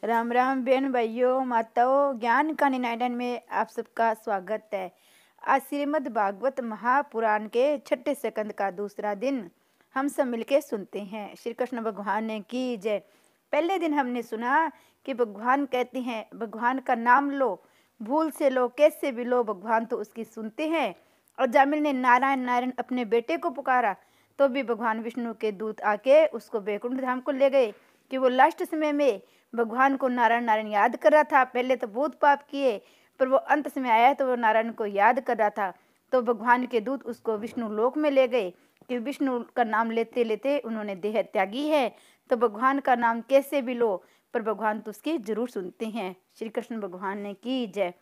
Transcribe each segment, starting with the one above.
राम राम बहन भाइयों माताओं, ज्ञान का निनादन में आप सबका स्वागत है। आज श्रीमद् भागवत महापुराण के छठे स्कंद का दूसरा दिन हम सब मिलके सुनते हैं। श्री कृष्ण भगवान ने की जय। पहले दिन हमने सुना कि भगवान कहते हैं भगवान का नाम लो, भूल से लो, कैसे भी लो, भगवान तो उसकी सुनते हैं। और जामिल ने नारायण नारायण अपने बेटे को पुकारा तो भी भगवान विष्णु के दूत आके उसको बैकुंठ धाम को ले गए कि वो लास्ट समय में भगवान को नारायण नारायण याद कर रहा था। पहले तो बहुत पाप किए, पर वो अंत समय आया तो वो नारायण को याद कर रहा था। तो भगवान के दूत उसको विष्णु लोक में ले गए कि विष्णु का नाम लेते लेते उन्होंने देह त्यागी है, तो भगवान का नाम कैसे भी लो, पर भगवान तो उसकी जरूर सुनते हैं। श्री कृष्ण भगवान ने की जय।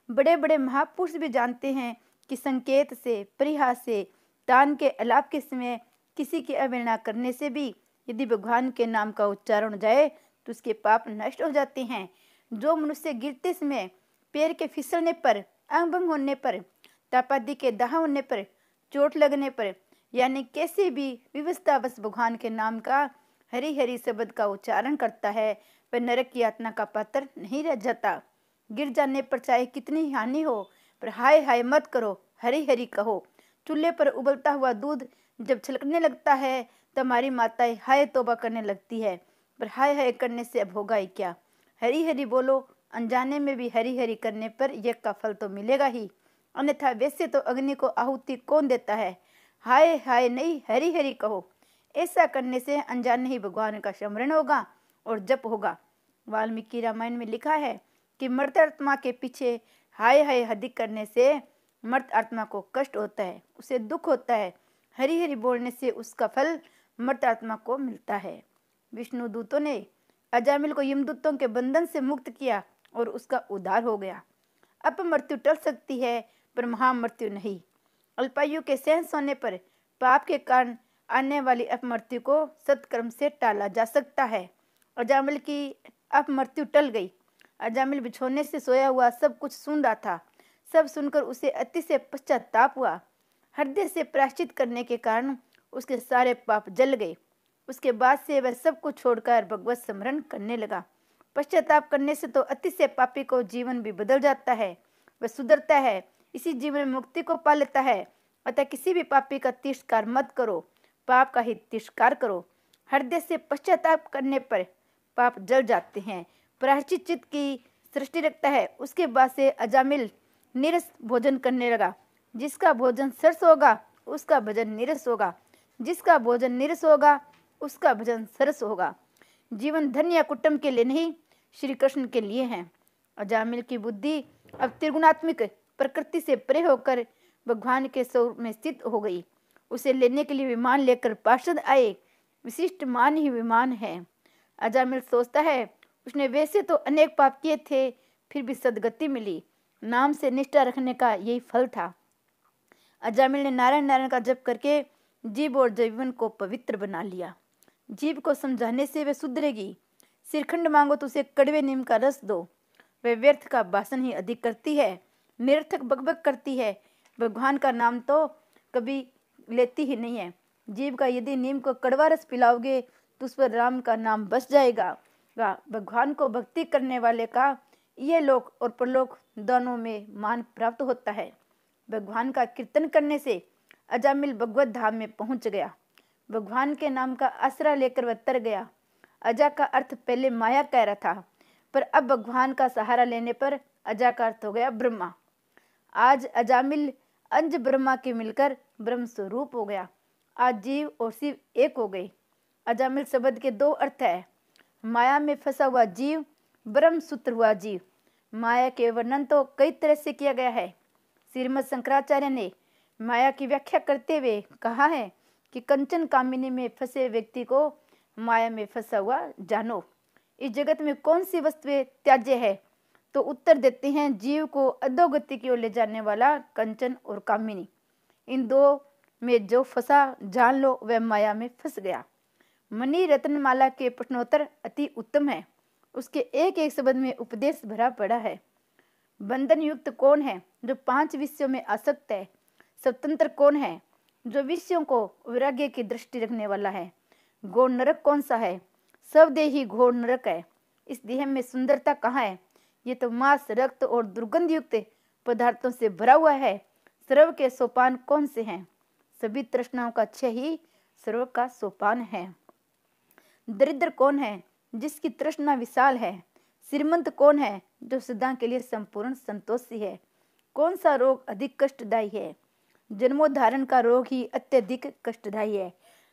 बड़े बड़े महापुरुष भी जानते हैं कि संकेत से, परिहास से, दान के अलाप के समय किसी की अवहेलना करने से भी यदि भगवान के नाम का उच्चारण हो जाए तो उसके पाप नष्ट हो जाते हैं। जो मनुष्य गिरते समय पैर के फिसलने पर, अंग भंग होने पर, तापादी के दाह होने पर, चोट लगने पर, यानी कैसे भी विवस्थावश भगवान के नाम का हरि हरि शब्द का उच्चारण करता है, वह नरक की यातना का पात्र नहीं रह जाता। गिर जाने पर चाहे कितनी हानि हो, पर हाय हाय मत करो, हरि हरि कहो। चूल्हे पर उबलता हुआ दूध जब छलकने लगता है तो हमारी माताएं हाय तौबा करने लगती है, पर हाय हाय करने से अब होगा ही क्या। हरी हरी बोलो, अनजाने में भी हरी हरी करने पर यज्ञ का फल तो मिलेगा ही, अन्यथा वैसे तो अग्नि को आहुति कौन देता है। हाय हाय नहीं, हरी हरी कहो। ऐसा करने से अनजाने ही भगवान का स्मरण होगा और जप होगा। वाल्मीकि रामायण में लिखा है कि मर्त आत्मा के पीछे हाय हाय अधिक करने से मर्त आत्मा को कष्ट होता है, उसे दुख होता है। हरि हरि बोलने से उसका फल मर्त आत्मा को मिलता है। विष्णु दूतों ने अजामिल को यमदूतों के बंधन से मुक्त किया और उसका उद्धार हो गया। अपमृत्यु टल सकती है पर महामृत्यु नहीं। अल्पायु के सहस होने पर पाप के कारण आने वाली अपमृत्यु को सत्कर्म से टाला जा सकता है। अजामिल की अपमृत्यु टल गई। अजामिल बिछोने से सोया हुआ सब कुछ सुन रहा था। सब सुनकर उसे अति से पश्चाताप हुआ। हृदय से प्रायश्चित करने के कारण उसके सारे पाप जल गए। उसके बाद से वह सब कुछ छोड़कर भगवत स्मरण करने लगा। पश्चाताप करने से तो अति से पापी को जीवन भी बदल जाता है, वह सुधरता है, इसी जीवन में मुक्ति को पा लेता है। अतः किसी भी पापी का तिरस्कार मत करो, पाप का ही तिरस्कार करो। हृदय से पश्चाताप करने पर पाप जल जाते हैं। प्रायश्चित चित्त की सृष्टि रखता है। उसके बाद से अजामिल नीरस भोजन करने लगा। जिसका भोजन सरस होगा उसका भजन नीरस होगा, जिसका भोजन नीरस होगा उसका भजन सरस होगा। जीवन धन या कुटुंब के लिए नहीं, श्री कृष्ण के लिए है। अजामिल की बुद्धि अब त्रिगुणात्मक प्रकृति से परे होकर भगवान के स्वरूप में स्थित हो गई। उसे लेने के लिए विमान लेकर पार्षद आए। विशिष्ट मान ही विमान है। अजामिल सोचता है उसने वैसे तो अनेक पाप किए थे, फिर भी सदगति मिली। नाम से निष्ठा रखने का यही फल था। अजामिल ने नारायण नारायण का जप करके जीव और जीवन को पवित्र बना लिया। जीव को समझाने से वह सुधरेगी। सिरखंड मांगो तो उसे कड़वे नीम का रस दो। वह व्यर्थ का भाषण ही अधिक करती है, निरर्थक बकबक करती है, भगवान का नाम तो कभी लेती ही नहीं है। जीव का यदि नीम को कड़वा रस पिलाओगे तो उस पर राम का नाम बस जाएगा। भगवान को भक्ति करने वाले का यह लोक और परलोक दोनों में मान प्राप्त होता है। भगवान का कीर्तन करने से अजामिल भगवत धाम में पहुंच गया। भगवान के नाम का आसरा लेकर वह तर गया। अजा का अर्थ पहले माया कह रहा था, पर अब भगवान का सहारा लेने पर अजा का अर्थ हो गया ब्रह्मा। आज अजामिल अंज ब्रह्मा के मिलकर ब्रह्म स्वरूप हो गया। आज जीव और शिव एक हो गए। अजामिल शब्द के दो अर्थ है। माया में फंसा हुआ जीव, ब्रह्म सूत्र हुआ जीव। माया के वर्णन तो कई तरह से किया गया है। श्रीमद् शंकराचार्य ने माया की व्याख्या करते हुए कहा है कि कंचन कामिनी में फंसे व्यक्ति को माया में फंसा हुआ जानो। इस जगत में कौन सी वस्तुएं त्याज्य है, तो उत्तर देते हैं जीव को अधोगति की ओर ले जाने वाला कंचन और कामिनी। इन दो में जो फंसा जान लो वह माया में फंस गया। मणि रत्नमाला के प्रश्नोत्तर अति उत्तम है। उसके एक एक शब्द में उपदेश भरा पड़ा है। बंधन युक्त कौन है जो 5 विषयों में आसक्त है। स्वतंत्र कौन है जो विषयों को वैराग्य की दृष्टि रखने वाला है। घोर नरक कौन सा है। सब देही घोर नरक है। इस देह में सुंदरता कहाँ है? ये तो मांस, रक्त और दुर्गंध युक्त पदार्थों से भरा हुआ है। सर्व के सोपान कौन से हैं? सभी तृष्णाओं का क्षय ही सर्व का सोपान है। दरिद्र कौन है? जिसकी तृष्णा विशाल है। श्रीमंत कौन है? जो सदा के लिए संपूर्ण संतोषी है। कौन सा रोग अधिक कष्टदायी है? जन्मोधारण का रोग ही अत्यधिक कष्टदायी है।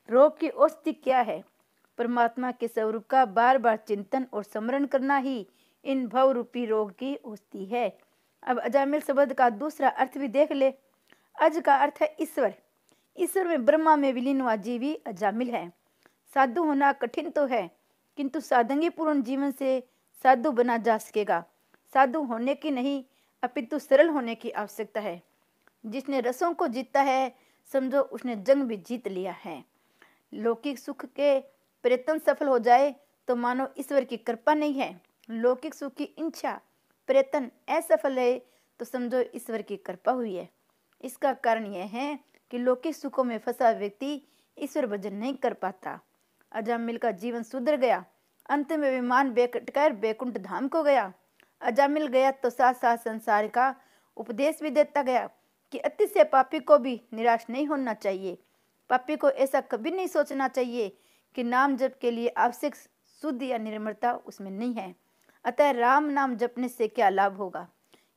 रोग की औषधि क्या है? परमात्मा के स्वरूप का बार बार चिंतन और स्मरण करना ही इन भव रूपी रोग की औषधि है। अब अजामिल शब्द का दूसरा अर्थ भी देख ले। अज का अर्थ है ईश्वर। ईश्वर में ब्रह्मा में विलीन हुआ जीव ही अजामिल है। साधु होना कठिन तो है, किंतु साधंगी पूर्ण जीवन से साधु बना जा सकेगा। साधु होने की नहीं, अपितु सरल होने की आवश्यकता है। जिसने रसों को जीता है, समझो उसने जंग भी जीत लिया है। लौकिक सुख के प्रयत्न सफल हो जाए तो मानो ईश्वर की कृपा नहीं है। लौकिक सुख की इच्छा प्रयत्न असफल है तो समझो ईश्वर की कृपा हुई है। इसका कारण यह है कि लौकिक सुखों में फंसा व्यक्ति ईश्वर भजन नहीं कर पाता। अजामिल का जीवन सुधर गया। अंत में विमान बैठकर बैकुंठ धाम को गया। अजामिल गया तो साथ साथ संसार का उपदेश भी देता गया कि अतिशय पापी को भी निराश नहीं होना चाहिए। पापी को ऐसा कभी नहीं सोचना चाहिए कि नाम जप के लिए आवश्यक शुद्ध या निर्मलता उसमें नहीं है, अतः राम नाम जपने से क्या लाभ होगा।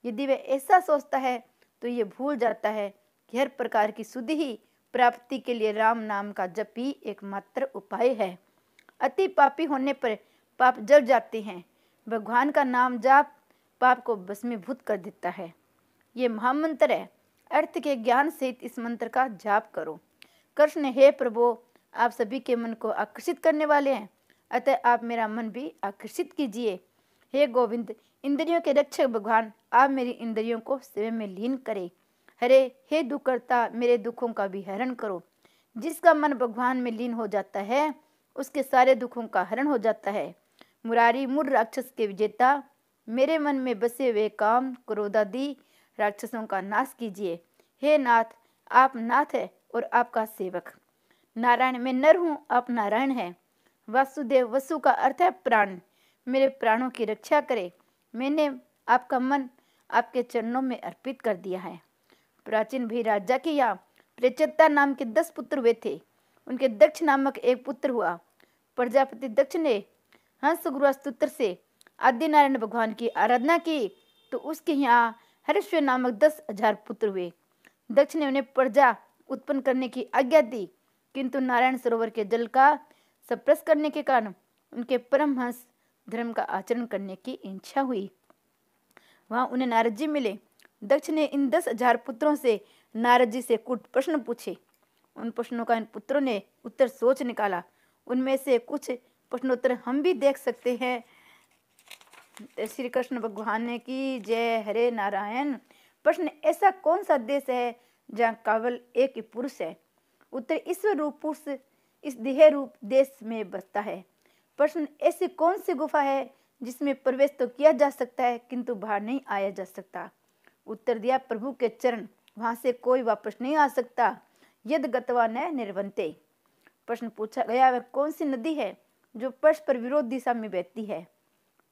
यदि वह ऐसा सोचता है तो ये भूल जाता है कि हर प्रकार की शुद्धि ही प्राप्ति के लिए राम नाम का जप ही एकमात्र उपाय है। अति पापी होने पर पाप जल जाते हैं। भगवान का नाम जाप पाप को भस्मीभूत कर देता है। ये महामंत्र है। अर्थ के ज्ञान सहित इस मंत्र का जाप करो। कृष्ण, हे प्रभु, आप सभी के मन को आकर्षित करने वाले हैं, अतः आप मेरा मन भी आकर्षित कीजिए। हे गोविंद, इंद्रियों के रक्षक भगवान, आप मेरी इंद्रियों को स्वयं में लीन करें। हरे, हे दुखकर्ता, मेरे दुखों का भी हरण करो। जिसका मन भगवान में लीन हो जाता है उसके सारे दुखों का हरण हो जाता है। मुरारी, मूढ़ राक्षस के विजेता, मेरे मन में बसे हुए काम क्रोध आदि राक्षसों का नाश कीजिए। हे नाथ, आप नाथ है और आपका सेवक। नारायण, मैं नर हूँ, आप नारायण हैं। वासुदेव, वसु का अर्थ है प्राण, मेरे प्राणों की रक्षा करे। मैंने आपका मन आपके चरणों में अर्पित कर दिया है। प्राचीन भी राजा के यहाँ प्रचेता नाम के 10 पुत्र हुए थे। उनके दक्ष नामक एक पुत्र हुआ। प्रजापति दक्ष ने हंस गुरु स्तोत्र से आदि नारायण भगवान की आराधना की तो उसके यहाँ हर्ष नामक 10,000 पुत्र हुए। दक्ष ने उन्हें प्रजा उत्पन्न करने की आज्ञा दी, किंतु नारायण सरोवर के जल का स्पर्श करने के कारण उनके परमहंस धर्म का आचरण करने की इच्छा हुई। वहां उन्हें नारद जी मिले। दक्ष ने इन 10,000 पुत्रों से नारद जी से कुछ प्रश्न पूछे। उन प्रश्नों का इन पुत्रों ने उत्तर सोच निकाला। उनमें से कुछ प्रश्नोत्तर हम भी देख सकते हैं। श्री कृष्ण भगवान की जय। हरे नारायण। प्रश्न, ऐसा कौन सा देश है जहाँ केवल एक ही पुरुष है? उत्तर, ईश्वर रूप पुरुष इस देह रूप देश में बसता है। प्रश्न, ऐसी कौन सी गुफा है जिसमें प्रवेश तो किया जा सकता है किंतु बाहर नहीं आया जा सकता? उत्तर दिया, प्रभु के चरण, वहां से कोई वापस नहीं आ सकता। यद गत्वा न निर्वंते। प्रश्न पूछा गया, वह कौन सी नदी है जो परस्पर विरोध दिशा में बहती है?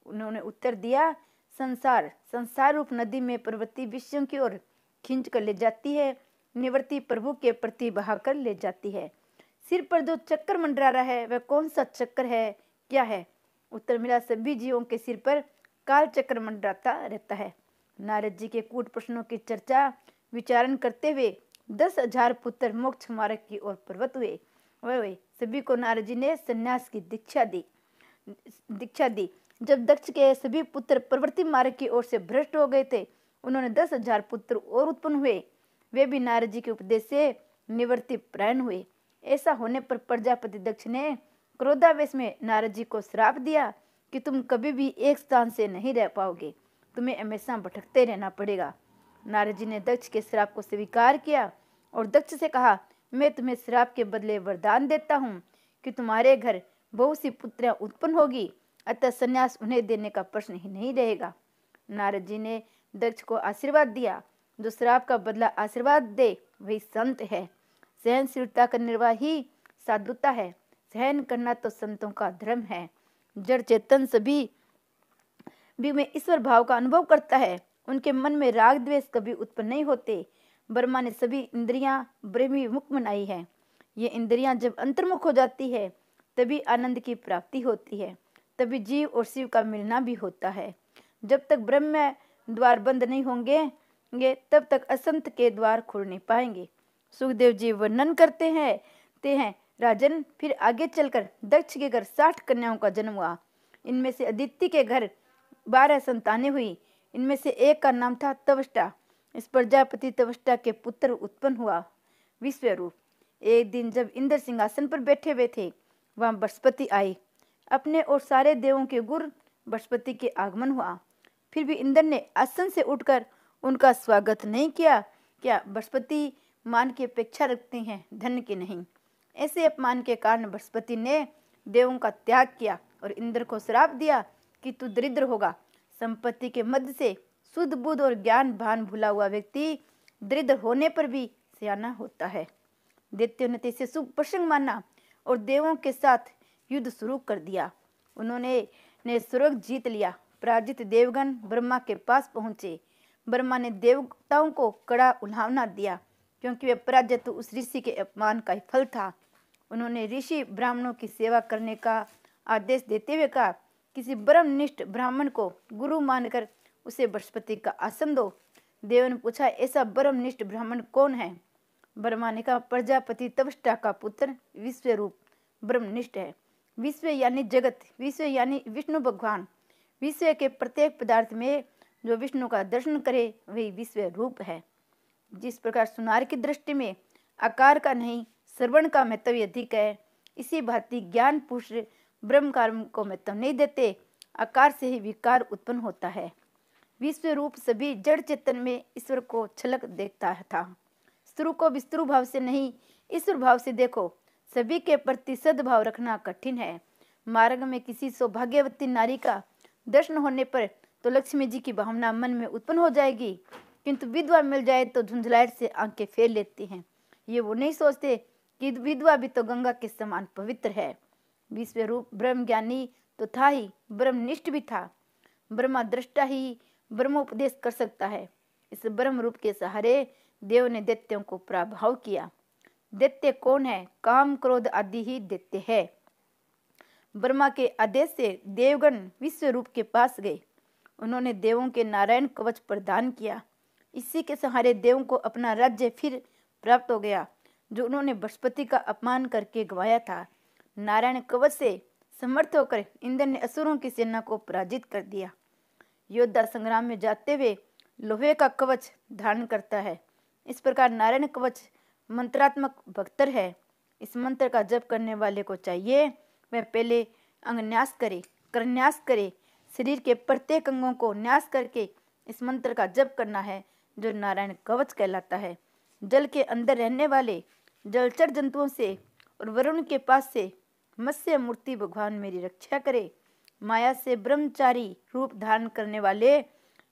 उन्होंने उत्तर दिया, संसार। संसार रूप नदी में प्रवृत्ति विषयों की ओर खींच कर ले जाती है, निवृत्ति प्रभु के प्रति बहाकर ले जाती है। सिर पर जो चक्कर मंडरा रहा है वह कौन सा चक्कर है, क्या है? उत्तर मिला, सभी जीवों के सिर पर काल चक्र मंडराता रहता है। नारद जी के कूट प्रश्नों की चर्चा विचारण करते हुए 10,000 पुत्र मोक्ष मार्ग की ओर प्रवृत्त हुए। वे सभी को नारद जी ने संन्यास की दीक्षा दी। जब दक्ष के सभी पुत्र प्रवृत्ति मार्ग की ओर से भ्रष्ट हो गए थे, उन्होंने 10,000 पुत्र और उत्पन्न हुए। वे भी नारद जी के उपदेश से निवृत्ति परायण हुए। ऐसा होने पर प्रजापति दक्ष ने क्रोधावेश में नारद जी को श्राप दिया कि तुम कभी भी एक स्थान से नहीं रह पाओगे, तुम्हें हमेशा भटकते रहना पड़ेगा। नारद जी ने दक्ष के श्राप को स्वीकार किया और दक्ष से कहा, मैं तुम्हें श्राप के बदले वरदान देता हूँ कि तुम्हारे घर बहुत सी पुत्रियां उत्पन्न होगी, अतः संन्यास उन्हें देने का प्रश्न ही नहीं रहेगा। नारद जी ने दक्ष को आशीर्वाद दिया। जो श्राप का बदला आशीर्वाद दे वही संत है। सहनशीलता का निर्वाह ही साधुता है। सहन करना तो संतों का धर्म है। जड़ चेतन सभी भी में ईश्वर भाव का अनुभव करता है, उनके मन में राग द्वेष कभी उत्पन्न नहीं होते। ब्रह्मा ने सभी इंद्रियां ब्रह्मीमुख बनाई है। ये इंद्रियां जब अंतर्मुख हो जाती है तभी आनंद की प्राप्ति होती है, तभी जीव और शिव का मिलना भी होता है। जब तक ब्रह्म द्वार बंद नहीं होंगे तब तक असंत के द्वार खुल नहीं पाएंगे। सुखदेव जी वर्णन करते हैं राजन, फिर आगे चलकर दक्ष के घर 60 कन्याओं का जन्म हुआ। इनमें से अदिति के घर 12 संतानें हुई। इनमें से एक का नाम था तवष्टा। इस प्रजापति तवष्टा के पुत्र उत्पन्न हुआ विश्वरूप। एक दिन जब इंद्र सिंहासन पर बैठे हुए थे, वहां बृहस्पति आए। अपने और सारे देवों के गुरु बृहस्पति के आगमन हुआ। फिर भी इंद्र ने आसन से उठकर उनका स्वागत नहीं किया। क्या बृहस्पति मान की अपेक्षा रखते हैं, धन की नहीं। ऐसे अपमान के कारण बृहस्पति ने देवों का त्याग किया और इंद्र को श्राप दिया कि तू दरिद्र होगा। संपत्ति के मध्य से शुद्ध बुद्ध और ज्ञान भान भूला हुआ व्यक्ति दरिद्र होने पर भी सियाना होता है। दैत्यों ने इसे शुभ प्रसंग माना और देवों के साथ युद्ध शुरू कर दिया। उन्होंने स्वर्ग जीत लिया। पराजित देवगण ब्रह्मा के पास पहुंचे। ब्रह्मा ने देवताओं को कड़ा उल्हावना दिया, क्योंकि वे पराजित तो उस ऋषि के अपमान का ही फल था। उन्होंने ऋषि ब्राह्मणों की सेवा करने का आदेश देते हुए कहा, किसी ब्रह्मनिष्ठ ब्राह्मण को गुरु मानकर उसे बृहस्पति का आसन दो। देव ने पूछा, ऐसा ब्रह्मनिष्ठ ब्राह्मण कौन है? ब्रह्मा ने कहा, प्रजापति तवष्टा का पुत्र विश्वरूप ब्रह्मनिष्ठ है। विश्व यानी जगत, विश्व यानी विष्णु भगवान। विश्व के प्रत्येक पदार्थ में जो विष्णु का दर्शन करे वही विश्व रूप है। जिस प्रकार सुनार की दृष्टि में आकार का नहीं श्रवण का महत्व अधिक है, इसी भांति ज्ञान पुरुष ब्रह्म कर्म को महत्व नहीं देते। आकार से ही विकार उत्पन्न होता है। विश्व रूप सभी जड़ चेतन में ईश्वर को छलक देखता था। स्त्रु को विस्तृ भाव से नहीं, ईश्वर भाव से देखो। सभी के प्रति सद्भाव रखना कठिन है। मार्ग में किसी सौभाग्यवती नारी का दर्शन होने पर तो लक्ष्मी जी की भावना मन में उत्पन्न हो जाएगी, किंतु विधवा मिल जाए तो झुंझलाहट से आंखें फेर लेती हैं। ये वो नहीं सोचते कि विधवा भी तो गंगा के समान पवित्र है। विश्व रूप ब्रह्म ज्ञानी तो था ही, ब्रह्मनिष्ठ भी था। ब्रह्मा दृष्टा ही ब्रह्मोपदेश कर सकता है। इस ब्रह्म रूप के सहारे देव ने दैत्यों को पराभव किया। दैत्य कौन है? काम क्रोध आदि ही दैत्य है। ब्रह्मा के आदेश से देवगण विश्व रूप के पास गए। उन्होंने देवों के नारायण कवच प्रदान किया। इसी के सहारे देवों को अपना राज्य फिर प्राप्त हो गया, जो उन्होंने बृहस्पति का अपमान करके गंवाया था। नारायण कवच से समर्थ होकर इंद्र ने असुरों की सेना को पराजित कर दिया। योद्धा संग्राम में जाते हुए लोहे का कवच धारण करता है। इस प्रकार नारायण कवच मंत्रात्मक भक्तर है। इस मंत्र का जप करने वाले को चाहिए वह पहले अंगन्यास करे, करन्यास करे। शरीर के प्रत्येक अंगों को न्यास करके इस मंत्र का जप करना है, जो नारायण कवच कहलाता है। जल के अंदर रहने वाले जलचर जंतुओं से और वरुण के पास से मत्स्य मूर्ति भगवान मेरी रक्षा करे। माया से ब्रह्मचारी रूप धारण करने वाले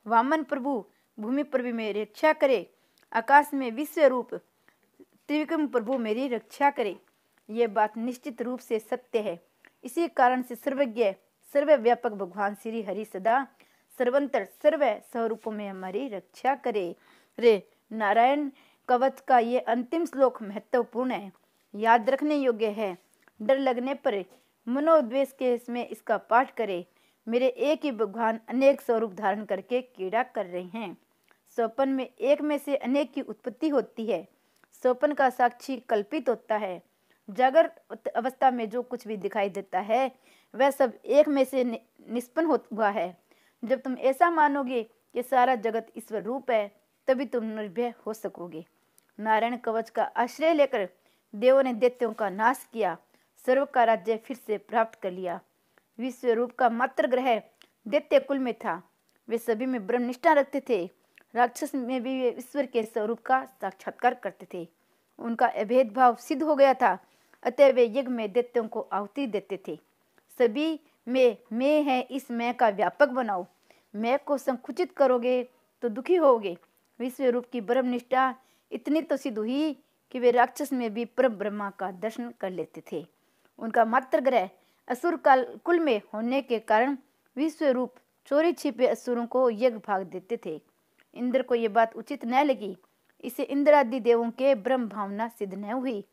वामन प्रभु भूमि पर भी मेरी रक्षा करे। आकाश में विश्व रूप त्रिविक्रम प्रभु मेरी रक्षा करे। ये बात निश्चित रूप से सत्य है। इसी कारण से सर्वज्ञ सर्वव्यापक भगवान श्री हरि सदा सर्वंतर सर्व स्वरूपों में हमारी रक्षा करे। रे नारायण कवच का ये अंतिम श्लोक महत्वपूर्ण है, याद रखने योग्य है। डर लगने पर मनोद्वेष के इसमें इसका पाठ करे। मेरे एक ही भगवान अनेक स्वरूप धारण करके क्रीड़ा कर रहे हैं। स्वप्न में एक में से अनेक की उत्पत्ति होती है। स्वप्न का साक्षी कल्पित होता है। जागृत अवस्था में जो कुछ भी दिखाई देता है वह सब एक में से निष्पन्न हुआ है। जब तुम ऐसा मानोगे कि सारा जगत ईश्वर रूप है, तभी तुम निर्भय हो सकोगे। नारायण कवच का आश्रय लेकर देवों ने दैत्यों का नाश किया, सर्व का राज्य फिर से प्राप्त कर लिया। विश्व रूप का मात्र ग्रह दैत्य कुल में था। वे सभी में ब्रह्मनिष्ठा रखते थे। राक्षस में भी वे ईश्वर के स्वरूप का साक्षात्कार करते थे। उनका अभेद भाव सिद्ध हो गया था, अतः वे यज्ञ में दैत्यों को आहुति देते थे। सभी में मैं है, इस मैं का व्यापक बनाओ। मैं को संकुचित करोगे तो दुखी होगे। विश्व रूप की ब्रह्मनिष्ठा इतनी तो सिद्ध हुई कि वे राक्षस में भी परम ब्रह्मा का दर्शन कर लेते थे। उनका मात्र ग्रह असुर काल कुल में होने के कारण विश्व रूप चोरी छिपे असुरों को यज्ञ भाग देते थे। इंद्र को ये बात उचित न लगी। इसे इंद्र आदि देवों के ब्रह्म भावना सिद्ध न हुई।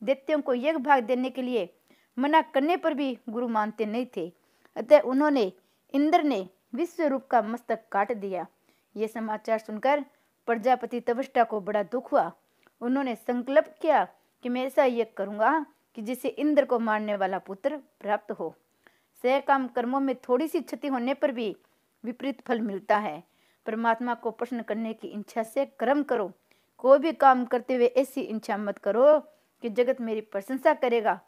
दैत्यों को यज्ञ भाग देने के लिए मना करने पर भी गुरु मानते नहीं थे। अतः उन्होंने इंद्र ने विश्व रूप का मस्तक काट दिया। ये समाचार सुनकर प्रजापति तवष्टा को बड़ा दुख हुआ। उन्होंने संकल्प किया कि मैं ऐसा यज्ञ करूंगा कि जिसे इंद्र को मारने वाला पुत्र प्राप्त हो। सहकाम कर्मों में थोड़ी सी क्षति होने पर भी विपरीत फल मिलता है। परमात्मा को प्रसन्न करने की इच्छा से कर्म करो। कोई भी काम करते हुए ऐसी इच्छा मत करो कि जगत मेरी प्रशंसा करेगा।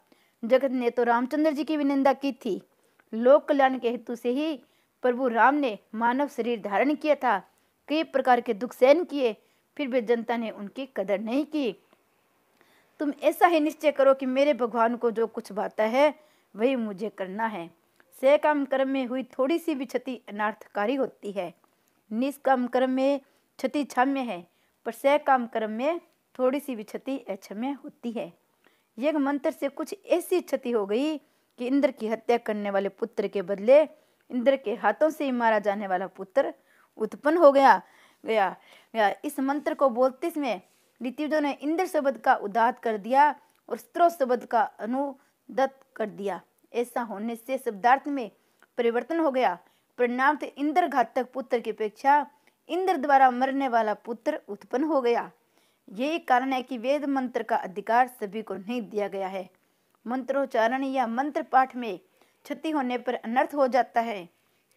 जगत ने तो रामचंद्र जी की भी निंदा की थी। लोक कल्याण के हेतु से ही प्रभु राम ने मानव शरीर धारण किया था। कई प्रकार के दुख सहन किए, फिर भी जनता ने उनकी कदर नहीं की। तुम ऐसा ही निश्चय करो कि मेरे भगवान को जो कुछ भाता है वही मुझे करना है। सहकाम कर्म में हुई थोड़ी सी भी क्षति अनार्थकारी होती है। निष्काम कर्म में क्षति क्षम्य है, पर सहकाम कर्म में थोड़ी सी भी क्षति अक्षम्य होती है। यज्ञ मंत्र से कुछ ऐसी क्षति हो गई कि इंद्र की हत्या करने वाले पुत्र के बदले इंद्र के हाथों से ही मारा जाने वाला पुत्र उत्पन्न हो गया। इस मंत्र को बोलते समय ऋतुजों ने इंद्र शब्द का उदात कर दिया और स्त्रो शब्द का अनुदत कर दिया। ऐसा होने से शब्दार्थ में परिवर्तन हो गया। परिणाम से इंद्र घातक पुत्र की अपेक्षा इंद्र द्वारा मरने वाला पुत्र उत्पन्न हो गया। यही कारण है कि वेद मंत्र का अधिकार सभी को नहीं दिया गया है। मंत्रोच्चारण या मंत्र पाठ में क्षति होने पर अनर्थ हो जाता है।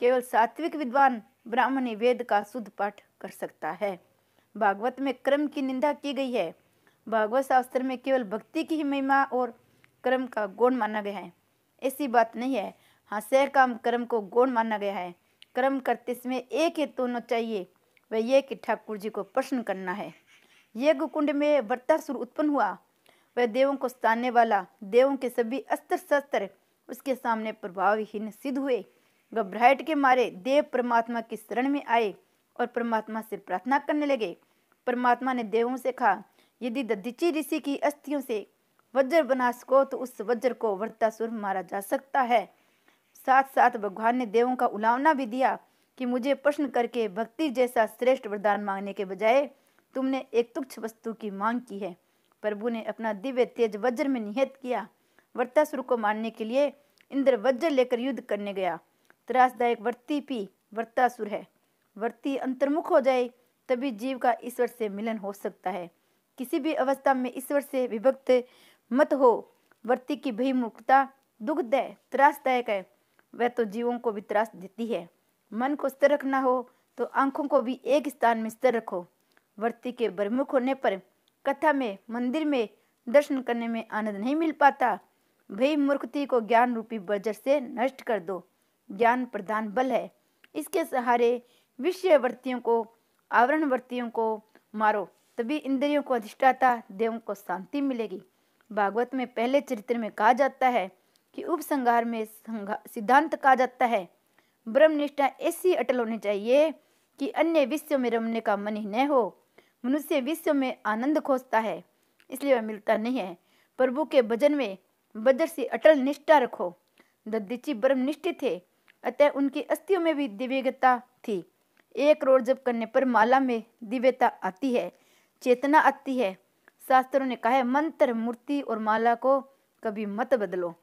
केवल सात्विक विद्वान ब्राह्मण ही वेद का शुद्ध पाठ कर सकता है। भागवत में कर्म की निंदा की गई है। भागवत शास्त्र में केवल भक्ति की ही महिमा और कर्म का गुण माना गया है। ऐसी बात नहीं है। हाँ, सहकाम कर्म को गुण माना गया है। कर्म करते समय एक हेतु होना चाहिए, वह यह कि ठाकुर जी को प्रसन्न करना है। यज्ञ कुंड में वृत्तासुर उत्पन्न हुआ। वह देवों को सताने वाला, देवों के सभी अस्त्र शस्त्र उसके सामने प्रभावहीन सिद्ध हुए। घबराहट के मारे देव परमात्मा की शरण में आए और परमात्मा से प्रार्थना करने लगे। परमात्मा ने देवों से कहा, यदि दधीचि ऋषि की अस्थियों से वज्र बना सको तो उस वज्र को वृत्तासुर मारा जा सकता है। साथ साथ भगवान ने देवों का उलावना भी दिया कि मुझे प्रश्न करके भक्ति जैसा श्रेष्ठ वरदान मांगने के बजाय तुमने एक तुच्छ वस्तु की मांग की है। प्रभु ने अपना दिव्य तेज वज्र में निहित किया। वृत्तासुर को मारने के लिए इंद्र वज्र लेकर युद्ध करने गया। त्रासदायक वर्ती भी वृत्तासुर है। वर्ती अंतर्मुख हो जाए तभी जीव का ईश्वर से मिलन हो सकता है। किसी भी अवस्था में ईश्वर से विभक्त मत हो। वर्ती की बहिर्मुखता दुखदायक त्रासदायक है। वह तो जीवों को भी त्रास देती है। मन को स्थिर रखना हो तो आंखों को भी एक स्थान में स्थिर रखो। वर्ती के बहिर्मुख होने पर कथा में, मंदिर में दर्शन करने में आनंद नहीं मिल पाता। भय मूर्खती को ज्ञान रूपी वज्र से नष्ट कर दो। ज्ञान प्रधान बल है। इसके सहारे विषय वर्तियों को, आवरण वर्तियों को मारो, तभी इंद्रियों को अधिष्ठाता देवों को शांति मिलेगी। भागवत में पहले चरित्र में कहा जाता है कि उपसंहार में सिद्धांत कहा जाता है, ब्रह्मनिष्ठा ऐसी अटल होनी चाहिए कि अन्य विषयों में रमने का मन ही न हो। मनुष्य विश्व में आनंद खोजता है, इसलिए वह मिलता नहीं है। प्रभु के भजन में वज्र से अटल निष्ठा रखो। दधीचि ब्रह्मनिष्ठ थे, अतः उनकी अस्थियों में भी दिव्यता थी। 1 करोड़ जप करने पर माला में दिव्यता आती है, चेतना आती है। शास्त्रों ने कहा है, मंत्र, मूर्ति और माला को कभी मत बदलो।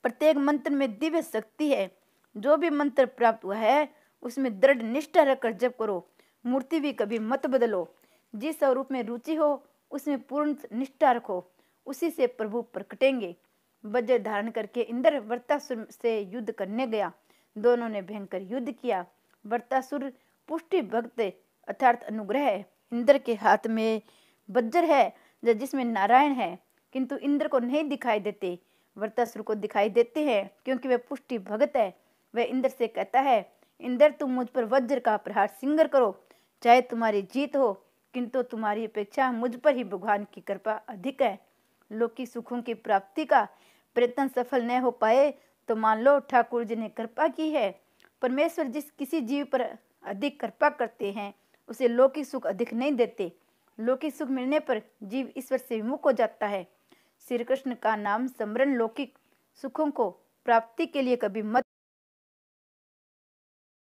प्रत्येक मंत्र में दिव्य शक्ति है। जो भी मंत्र प्राप्त हुआ है उसमें दृढ़ निष्ठा रखकर जप करो। मूर्ति भी कभी मत बदलो। जिस स्वरूप में रुचि हो उसमें पूर्ण निष्ठा रखो, उसी से प्रभु प्रकटेंगे। वज्र धारण करके इंद्र वृत्तासुर से युद्ध करने गया। दोनों ने भयंकर युद्ध किया। वृत्तासुर पुष्टि भक्त अर्थात अनुग्रह है। इंद्र के हाथ में वज्र है जिसमें नारायण है, किंतु इंद्र को नहीं दिखाई देते, वृत्तासुर को दिखाई देते हैं क्योंकि वह पुष्टि भगत है। वह इंद्र से कहता है, इंद्र तुम मुझ पर वज्र का प्रहार शीघ्र करो, चाहे तुम्हारी जीत हो, किंतु तुम्हारी अपेक्षा मुझ पर ही भगवान की कृपा अधिक है। लौकिक सुखों की प्राप्ति का प्रयत्न सफल न हो पाए तो मान लो ठाकुर जी ने कृपा की है। परमेश्वर जिस किसी जीव पर अधिक कृपा करते हैं उसे लौकिक सुख अधिक नहीं देते। लौकिक सुख मिलने पर जीव ईश्वर से विमुख हो जाता है। श्री कृष्ण का नाम स्मरण लौकिक सुखों को प्राप्ति के लिए कभी मत